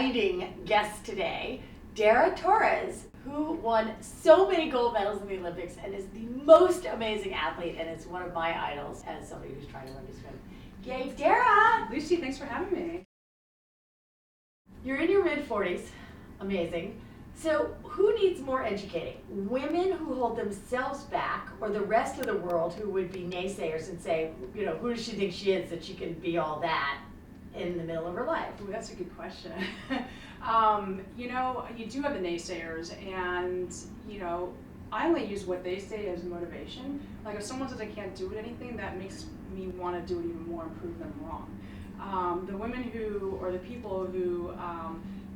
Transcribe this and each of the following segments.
exciting guest today, Dara Torres, who won so many gold medals in the Olympics and is the most amazing athlete and is one of my idols as somebody who's trying to learn to swim. Yay, Dara! Lucy, thanks for having me. You're in your mid-40s. Amazing. So who needs more educating? Women who hold themselves back, or the rest of the world who would be naysayers and say, you know, who does she think she is that she can be all that in the middle of her life? Ooh, that's a good question. You know, you do have the naysayers, and, you know, I only use what they say as motivation. Like if someone says I can't do anything, that makes me want to do it even more and prove them wrong. The women who, or the people who,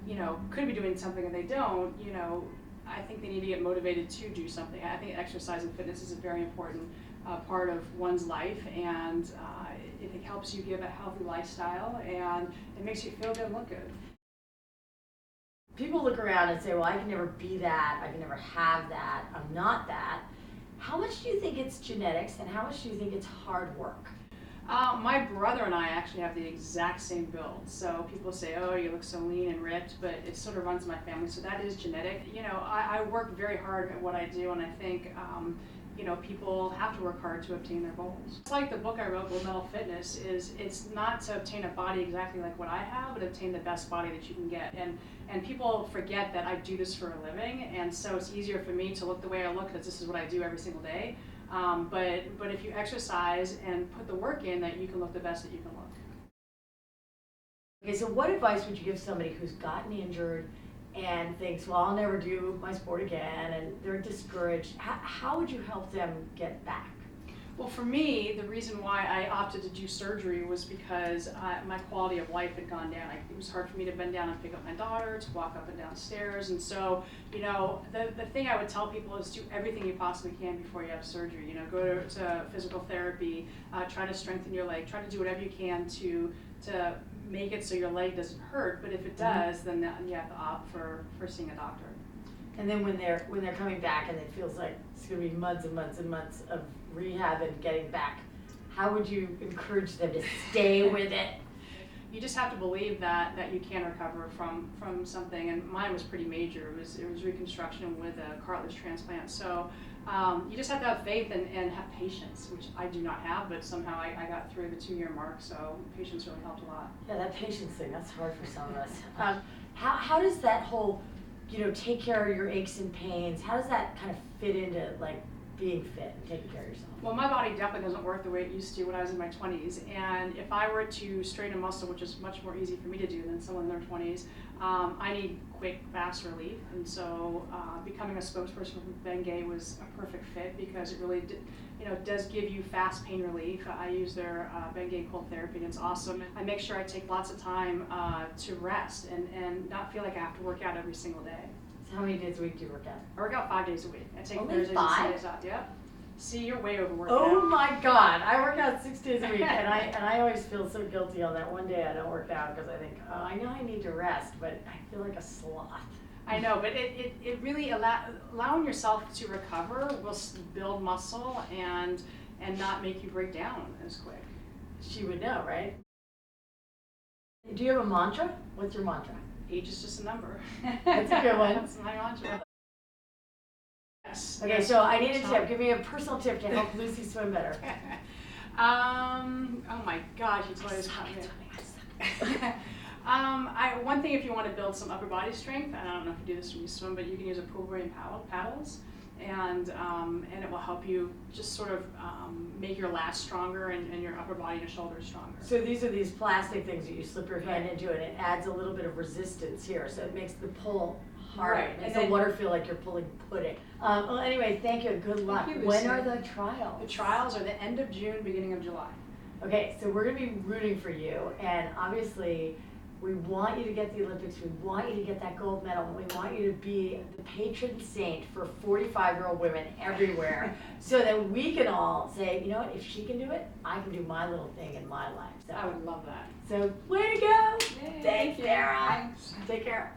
you know, could be doing something and they don't, you know, I think they need to get motivated to do something. I think exercise and fitness is a very important part of one's life, and it helps you give a healthy lifestyle, and it makes you feel good and look good. People look around and say, well, I can never be that, I can never have that, I'm not that. How much do you think it's genetics, and how much do you think it's hard work? My brother and I actually have the exact same build. So people say, oh, you look so lean and ripped, but it sort of runs in my family, so that is genetic. You know, I work very hard at what I do, and I think, you know, people have to work hard to obtain their goals. It's like the book I wrote, Gold Medal Fitness, it's not to obtain a body exactly like what I have, but obtain the best body that you can get. And people forget that I do this for a living, and so it's easier for me to look the way I look because this is what I do every single day. But if you exercise and put the work in, that you can look the best that you can look. Okay, so what advice would you give somebody who's gotten injured and thinks, well, I'll never do my sport again, and they're discouraged? How would you help them get back? Well, for me, the reason why I opted to do surgery was because my quality of life had gone down. It was hard for me to bend down and pick up my daughter, to walk up and down stairs, and so, you know, the thing I would tell people is do everything you possibly can before you have surgery. You know, go to physical therapy, try to strengthen your leg, try to do whatever you can to make it so your leg doesn't hurt, but if it does, then you have to opt for seeing a doctor. And then when they're coming back and it feels like it's going to be months and months and months of rehab and getting back, how would you encourage them to stay with it? You just have to believe that you can recover from something, and mine was pretty major. It was reconstruction with a cartilage transplant. So you just have to have faith and have patience, which I do not have, but somehow I got through the 2-year mark, so patience really helped a lot. Yeah, that patience thing, that's hard for some of us. How does that whole, you know, take care of your aches and pains, how does that kind of fit into like being fit and taking care of yourself? Well, my body definitely doesn't work the way it used to when I was in my 20s, and if I were to straighten a muscle, which is much more easy for me to do than someone in their 20s, I need quick, fast relief, and so becoming a spokesperson for Bengay was a perfect fit because it really does give you fast pain relief. I use their Bengay cold therapy, and it's awesome. I make sure I take lots of time to rest and not feel like I have to work out every single day. So how many days a week do you work out? I work out 5 days a week. I take Only Thursdays 5? and Sundays off. Yep. See, you're way overworked. Oh out. my God! I work out 6 days a week, and I always feel so guilty on that one day I don't work out because I think, oh, I know I need to rest, but I feel like a sloth. I know, but it really allowing yourself to recover will build muscle and not make you break down as quick. She would know, right? Do you have a mantra? What's your mantra? Age is just a number. That's a good one. That's my mantra. Yes. Okay, so I need a tip. Give me a personal tip to help Lucy swim better. Oh my gosh, you totally just caught me. One thing, if you want to build some upper body strength, and I don't know if you do this when you swim, but you can use a pool brain paddles, and it will help you just sort of make your lats stronger and your upper body and your shoulders stronger. So these are these plastic things that you slip your hand into, and it adds a little bit of resistance here, so it makes the pull harder. Right. It makes the water feel like you're pulling pudding. Well, anyway, thank you and good luck. Thank you, When Lucy. are the trials? The trials are the end of June, beginning of July. Okay, so we're going to be rooting for you, and obviously we want you to get the Olympics, we want you to get that gold medal, and we want you to be the patron saint for 45-year-old women everywhere so that we can all say, you know what, if she can do it, I can do my little thing in my life. So I would love that. So way to go! Yay, Thanks, Dara! Thanks. Take care.